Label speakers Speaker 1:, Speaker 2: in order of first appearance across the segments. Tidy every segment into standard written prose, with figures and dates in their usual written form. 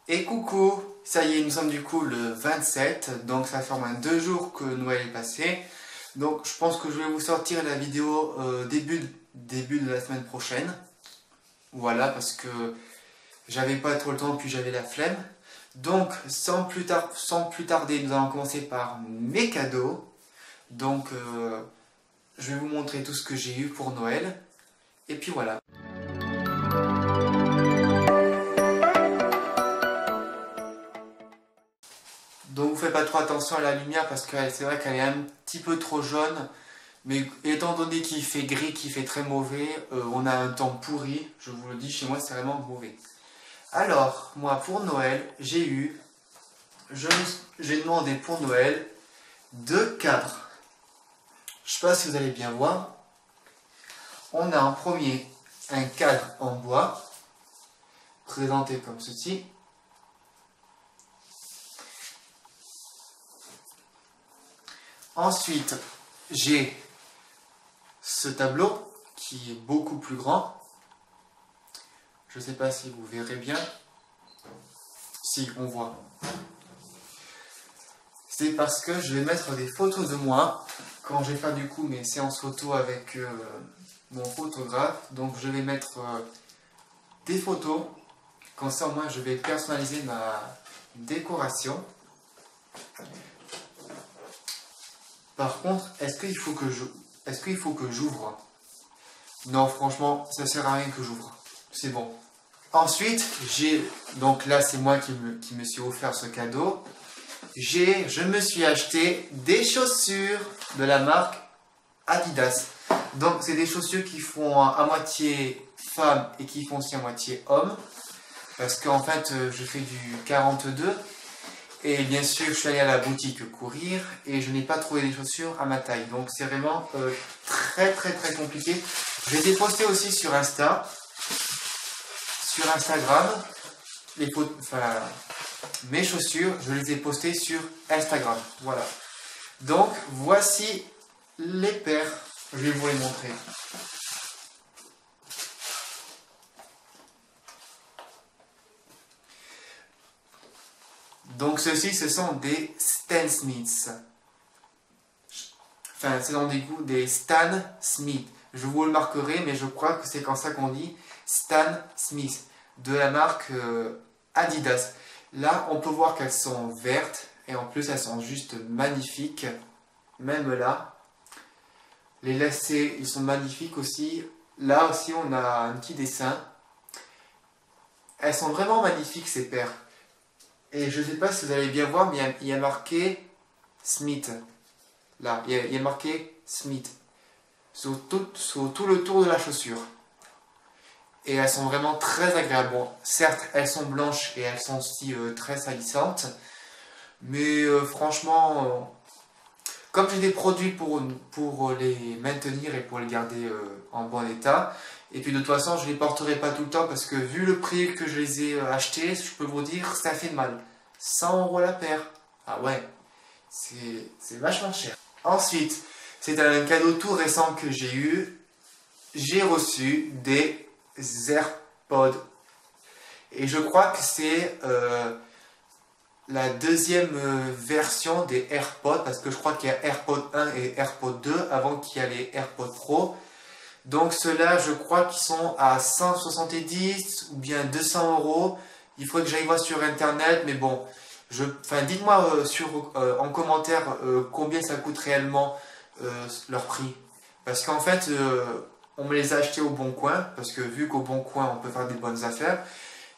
Speaker 1: Et coucou, ça y est, nous sommes du coup le 27, donc ça fait au moins 2 jours que Noël est passé. Donc je pense que je vais vous sortir la vidéo début de la semaine prochaine. Voilà, parce que j'avais pas trop le temps, puis j'avais la flemme. Donc sans plus tarder, nous allons commencer par mes cadeaux. Donc je vais vous montrer tout ce que j'ai eu pour Noël. Et puis voilà. Donc vous faites pas trop attention à la lumière parce que c'est vrai qu'elle est un petit peu trop jaune. Mais étant donné qu'il fait gris, qu'il fait très mauvais, on a un temps pourri. Je vous le dis, chez moi c'est vraiment mauvais. Alors, moi pour Noël, j'ai demandé pour Noël 2 cadres. Je sais pas si vous allez bien voir. On a en premier un cadre en bois, présenté comme ceci. Ensuite, j'ai ce tableau qui est beaucoup plus grand. Je ne sais pas si vous verrez bien. Si, on voit. C'est parce que je vais mettre des photos de moi quand je vais faire du coup mes séances photo avec mon photographe. Donc je vais mettre des photos. Comme ça, moi, je vais personnaliser ma décoration. Par contre, est-ce qu'il faut que j'ouvre? Non, franchement, ça sert à rien que j'ouvre. C'est bon. Ensuite, donc là, c'est moi qui me suis offert ce cadeau. Je me suis acheté des chaussures de la marque Adidas. Donc, c'est des chaussures qui font à moitié femme et qui font aussi à moitié homme. Parce qu'en fait, je fais du 42. Et bien sûr, je suis allé à la boutique courir et je n'ai pas trouvé des chaussures à ma taille. Donc, c'est vraiment très compliqué. Je les ai postés aussi sur Instagram. Mes chaussures, je les ai postées sur Instagram. Voilà. Donc, voici les paires. Je vais vous les montrer. Donc, ce sont des Stan Smith. Enfin, c'est dans des Stan Smith. Je vous le marquerai, mais je crois que c'est comme ça qu'on dit Stan Smith, de la marque Adidas. Là, on peut voir qu'elles sont vertes, et en plus, elles sont juste magnifiques. Même là, les lacets, ils sont magnifiques aussi. Là aussi, on a un petit dessin. Elles sont vraiment magnifiques, ces paires. Et je ne sais pas si vous allez bien voir, mais il y a marqué Smith. Là, il y a marqué Smith sur tout le tour de la chaussure. Et elles sont vraiment très agréables. Bon, certes, elles sont blanches et elles sont aussi très salissantes. Mais franchement, comme j'ai des produits pour les maintenir et pour les garder en bon état, et puis de toute façon, je ne les porterai pas tout le temps parce que vu le prix que je les ai achetés, je peux vous dire, ça fait mal. 100 € la paire. Ah ouais, c'est vachement cher. Ensuite, c'est un cadeau tout récent que j'ai eu. J'ai reçu des AirPods. Et je crois que c'est la deuxième version des AirPods, parce que je crois qu'il y a AirPods 1 et AirPods 2 avant qu'il y ait les AirPods Pro. Donc ceux-là, je crois qu'ils sont à 170 ou bien 200 €. Il faudrait que j'aille voir sur internet, mais bon, dites-moi en commentaire combien ça coûte réellement leur prix. Parce qu'en fait, on me les a achetés au Bon Coin, parce que vu qu'au Bon Coin, on peut faire des bonnes affaires.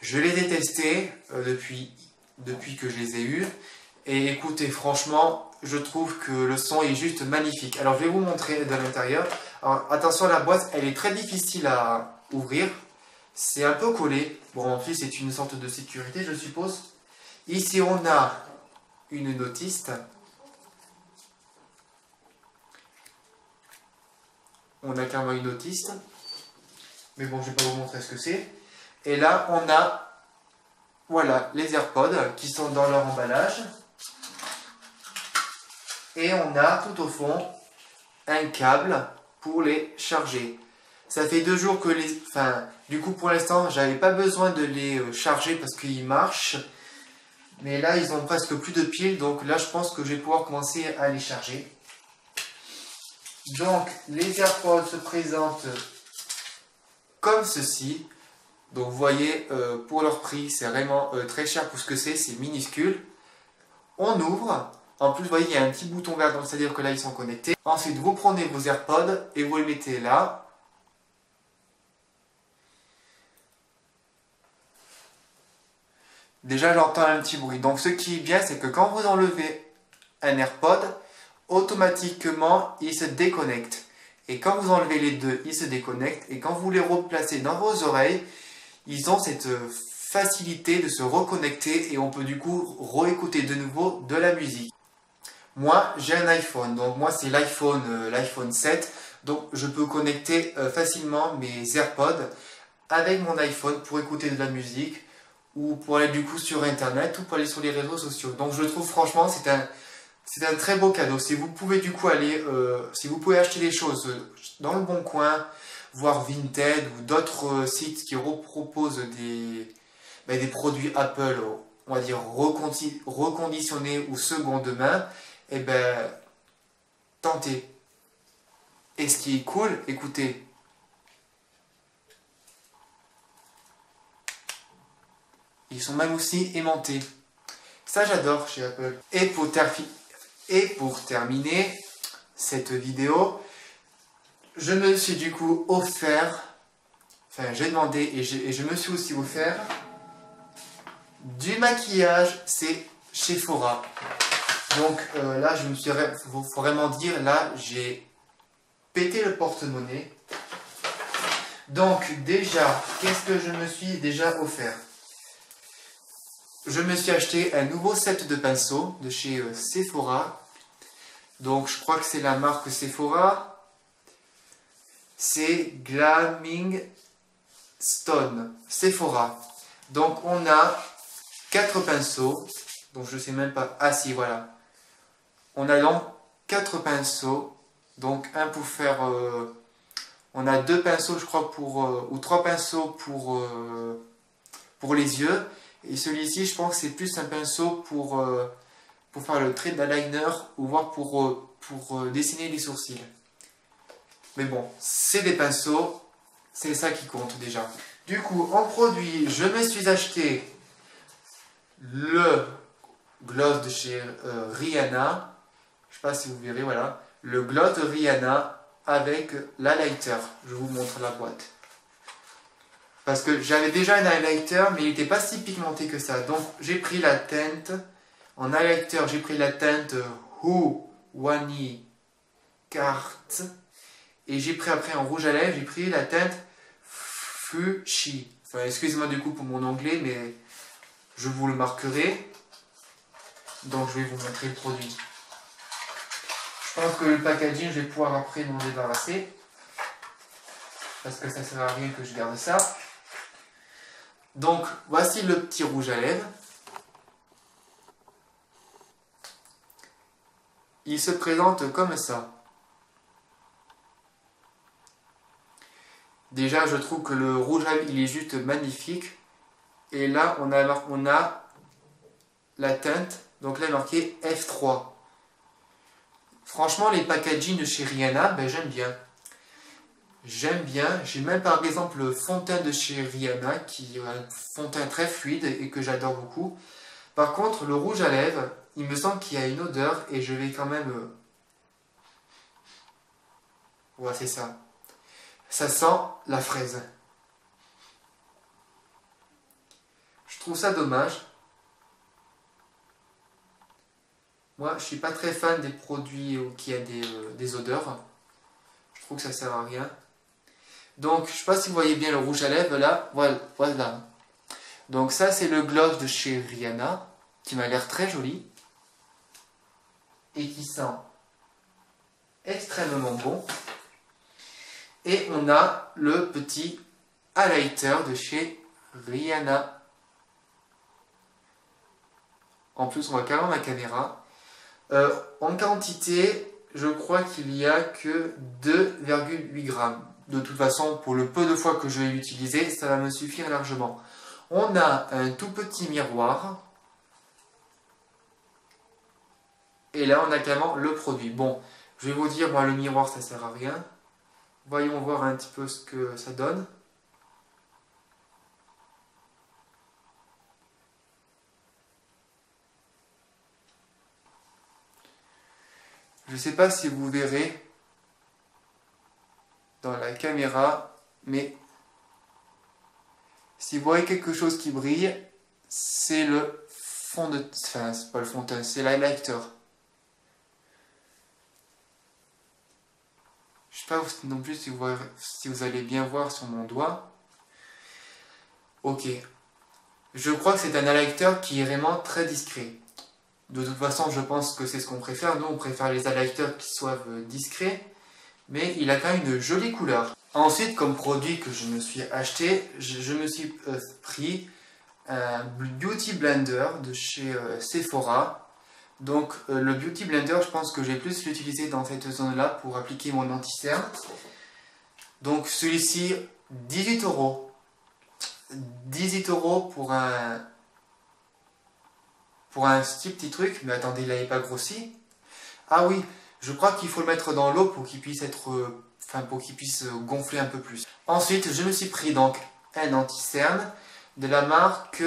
Speaker 1: Je les ai testés depuis que je les ai eus. Et écoutez, franchement, je trouve que le son est juste magnifique. Alors, je vais vous montrer de l'intérieur. Alors, attention, la boîte, elle est très difficile à ouvrir. C'est un peu collé. Bon, en plus, c'est une sorte de sécurité, je suppose. Ici, on a une notiste. On a carrément une notiste. Mais bon, je ne vais pas vous montrer ce que c'est. Et là, on a, voilà, les AirPods qui sont dans leur emballage. Et on a tout au fond un câble pour les charger. Ça fait 2 jours que les... Enfin, du coup, pour l'instant, j'avais pas besoin de les charger parce qu'ils marchent. Mais là, ils ont presque plus de piles. Donc là, je pense que je vais pouvoir commencer à les charger. Donc, les AirPods se présentent comme ceci. Donc, vous voyez, pour leur prix, c'est vraiment très cher pour ce que c'est minuscule. On ouvre. En plus, vous voyez, il y a un petit bouton vert, donc c'est-à-dire que là, ils sont connectés. Ensuite, vous prenez vos AirPods et vous les mettez là. Déjà, j'entends un petit bruit. Donc, ce qui est bien, c'est que quand vous enlevez un AirPod, automatiquement, il se déconnecte. Et quand vous enlevez les deux, ils se déconnectent. Et quand vous les replacez dans vos oreilles, ils ont cette facilité de se reconnecter et on peut du coup réécouter de nouveau de la musique. Moi, j'ai un iPhone, donc moi c'est l'iPhone 7, donc je peux connecter facilement mes AirPods avec mon iPhone pour écouter de la musique ou pour aller du coup sur Internet ou pour aller sur les réseaux sociaux. Donc je trouve franchement c'est un très beau cadeau. Si vous pouvez du coup aller, si vous pouvez acheter des choses dans le Bon Coin, voire Vinted ou d'autres sites qui proposent des produits Apple, on va dire reconditionnés ou seconde main, et ben tentez. Et ce qui est cool, écoutez, ils sont même aussi aimantés. Ça j'adore chez Apple. Et pour terminer cette vidéo, je me suis du coup offert, enfin j'ai demandé et je me suis aussi offert du maquillage, c'est chez Sephora. Donc là je me suis vraiment dire, là j'ai pété le porte-monnaie. Donc déjà, qu'est-ce que je me suis déjà offert? Je me suis acheté un nouveau set de pinceaux de chez Sephora. Donc je crois que c'est la marque Sephora. C'est Glamming Stone Sephora. Donc on a 4 pinceaux. Donc je sais même pas. Ah si, voilà. On a donc 4 pinceaux. Donc un pour faire... on a 2 pinceaux je crois ou 3 pinceaux pour les yeux. Et celui-ci je pense que c'est plus un pinceau pour faire le trait d'eyeliner ou voir pour dessiner les sourcils. Mais bon, c'est des pinceaux, c'est ça qui compte déjà. Du coup, en produit, je me suis acheté le gloss de chez Rihanna. Je ne sais pas si vous verrez, voilà. Le gloss de Rihanna avec l'highlighter. Je vous montre la boîte. Parce que j'avais déjà un highlighter, mais il n'était pas si pigmenté que ça. Donc, j'ai pris la teinte. En highlighter, j'ai pris la teinte Who Wani Carte. Et j'ai pris après en rouge à lèvres, j'ai pris la teinte Fushi. Enfin, excusez-moi du coup pour mon anglais, mais je vous le marquerai. Donc, je vais vous montrer le produit. Je pense que le packaging, je vais pouvoir après m'en débarrasser. Parce que ça ne sert à rien que je garde ça. Donc, voici le petit rouge à lèvres. Il se présente comme ça. Déjà, je trouve que le rouge à lèvres, il est juste magnifique. Et là, on a la teinte. Donc là, il est marqué F3. Franchement, les packaging de chez Rihanna, ben, j'aime bien. J'aime bien. J'ai même par exemple le fond de teint de chez Rihanna, qui est un fond de teint très fluide et que j'adore beaucoup. Par contre, le rouge à lèvres, il me semble qu'il y a une odeur et je vais quand même... Ouais, c'est ça. Ça sent la fraise. Je trouve ça dommage. Moi, je suis pas très fan des produits qui a des odeurs. Je trouve que ça sert à rien. Donc, je ne sais pas si vous voyez bien le rouge à lèvres là. Voilà. Donc ça, c'est le gloss de chez Rihanna, qui m'a l'air très joli. Et qui sent extrêmement bon. Et on a le petit highlighter de chez Rihanna. En plus, on voit carrément ma caméra. En quantité, je crois qu'il n'y a que 2,8 grammes. de toute façon, pour le peu de fois que je vais l'utiliser, ça va me suffire largement. On a un tout petit miroir. Et là, on a carrément le produit. Bon, je vais vous dire, moi, le miroir, ça sert à rien. Voyons voir un petit peu ce que ça donne. Je ne sais pas si vous verrez dans la caméra, mais si vous voyez quelque chose qui brille, c'est le fond de... Enfin, c'est pas le fond de teint, c'est l'highlighter. Je sais pas non plus si vous allez bien voir sur mon doigt. Ok. Je crois que c'est un highlighter qui est vraiment très discret. De toute façon, je pense que c'est ce qu'on préfère. Nous, on préfère les highlighters qui soient discrets. Mais il a quand même une jolie couleur. Ensuite, comme produit que je me suis acheté, je me suis pris un Beauty Blender de chez Sephora. Donc le Beauty Blender, je pense que j'ai plus l'utiliser dans cette zone-là pour appliquer mon anti-cerne. Donc celui-ci, 18 €. 18 € pour un petit truc. Mais attendez, il n'avait pas grossi. Ah oui, je crois qu'il faut le mettre dans l'eau pour qu'il puisse pour qu'il puisse gonfler un peu plus. Ensuite, je me suis pris donc un anti-cerne de la marque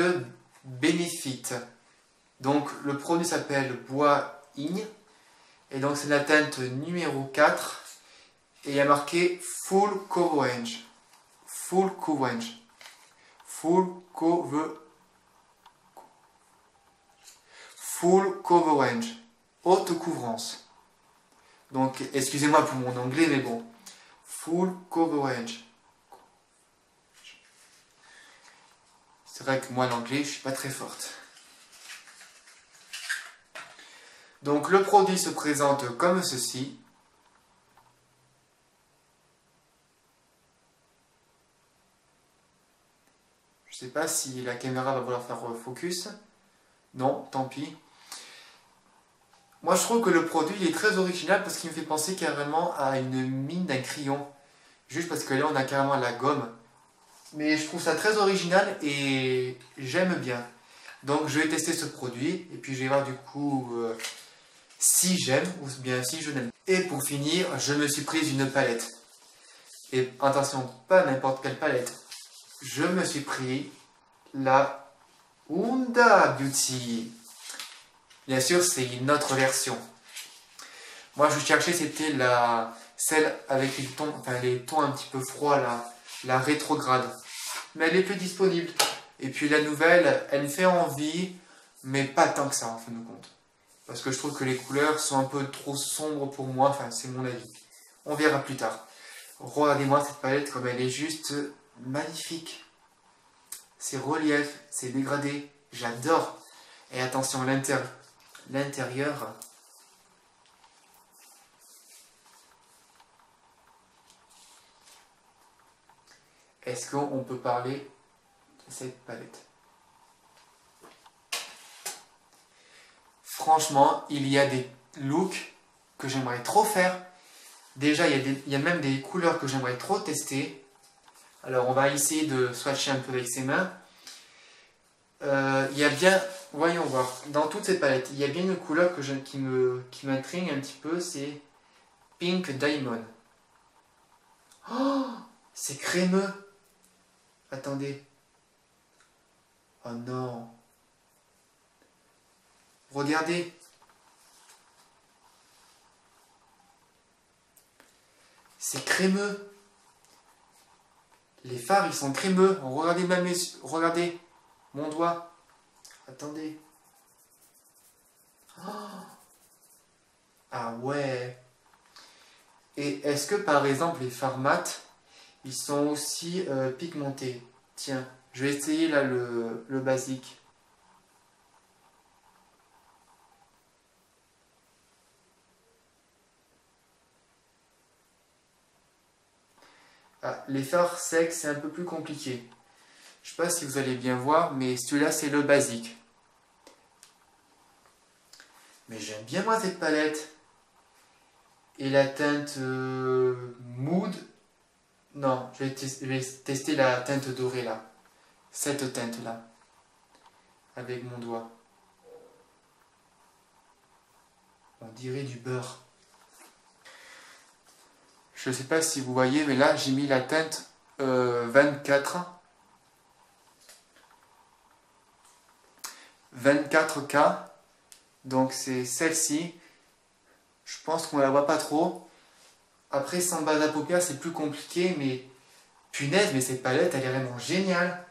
Speaker 1: Benefit. Donc le produit s'appelle Bois Igne et donc c'est la teinte numéro 4 et il y a marqué Full Coverage. Full Coverage. Full Coverage. Haute couvrance. Donc excusez-moi pour mon anglais mais bon. Full Coverage. C'est vrai que moi l'anglais je suis pas très forte. Donc le produit se présente comme ceci. Je sais pas si la caméra va vouloir faire focus. Non, tant pis. Moi je trouve que le produit est très original parce qu'il me fait penser carrément à une mine d'un crayon. Juste parce que là on a carrément la gomme. Mais je trouve ça très original et j'aime bien. Donc je vais tester ce produit et puis je vais voir du coup si j'aime ou bien si je n'aime pas. Et pour finir, je me suis prise une palette. Et attention, pas n'importe quelle palette. Je me suis pris la Huda Beauty. Bien sûr, c'est une autre version. Moi, je cherchais, c'était celle avec les tons un petit peu froids, la rétrograde. Mais elle n'est plus disponible. Et puis la nouvelle, elle me fait envie, mais pas tant que ça en fin de compte. Parce que je trouve que les couleurs sont un peu trop sombres pour moi, enfin c'est mon avis. On verra plus tard. Regardez-moi cette palette comme elle est juste magnifique. C'est relief, c'est dégradé, j'adore. Et attention, l'intérieur. Est-ce qu'on peut parler de cette palette? Franchement, il y a des looks que j'aimerais trop faire. Déjà, il y a même des couleurs que j'aimerais trop tester. Alors, on va essayer de swatcher un peu avec ses mains. Il y a bien, voyons voir, dans toutes ces palettes, il y a bien une couleur qui m'intrigue un petit peu, c'est Pink Diamond. Oh, c'est crémeux. Attendez. Oh non. Regardez. C'est crémeux. Les fards, ils sont crémeux. Regardez regardez mon doigt. Attendez. Oh. Ah ouais. Et est-ce que par exemple les fards mat, ils sont aussi pigmentés? Tiens, je vais essayer là le basique. Ah, les fards secs, c'est un peu plus compliqué. Je ne sais pas si vous allez bien voir, mais celui-là, c'est le basique. Mais j'aime bien moi cette palette. Et la teinte Mood. Non, je vais tester la teinte dorée là. Cette teinte là. Avec mon doigt. On dirait du beurre. Je ne sais pas si vous voyez, mais là j'ai mis la teinte 24. 24K. Donc c'est celle-ci. Je pense qu'on la voit pas trop. Après, sans base à paupières, c'est plus compliqué, mais punaise, mais cette palette, elle est vraiment géniale.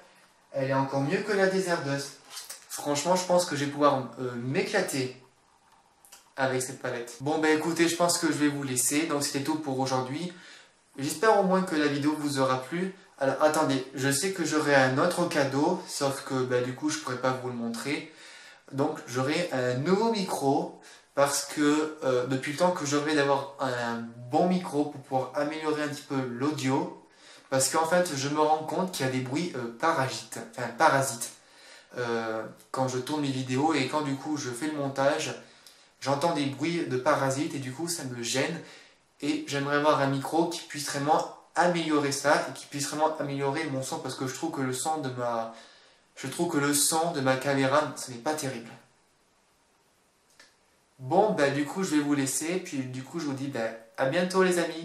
Speaker 1: Elle est encore mieux que la Desert Dust. Franchement, je pense que je vais pouvoir m'éclater avec cette palette. Bon, bah écoutez, je pense que je vais vous laisser. Donc, c'était tout pour aujourd'hui. J'espère au moins que la vidéo vous aura plu. Alors, attendez, je sais que j'aurai un autre cadeau, sauf que bah, du coup, je ne pourrai pas vous le montrer. Donc, j'aurai un nouveau micro. Parce que depuis le temps que je rêvais d'avoir un bon micro pour pouvoir améliorer un petit peu l'audio, parce qu'en fait je me rends compte qu'il y a des bruits parasites quand je tourne mes vidéos et quand du coup je fais le montage, j'entends des bruits de parasites et du coup ça me gêne et j'aimerais avoir un micro qui puisse vraiment améliorer ça et qui puisse vraiment améliorer mon son parce que je trouve que le son de ma caméra ce n'est pas terrible. Bon, bah du coup, je vais vous laisser, puis du coup, je vous dis bah, à bientôt les amis.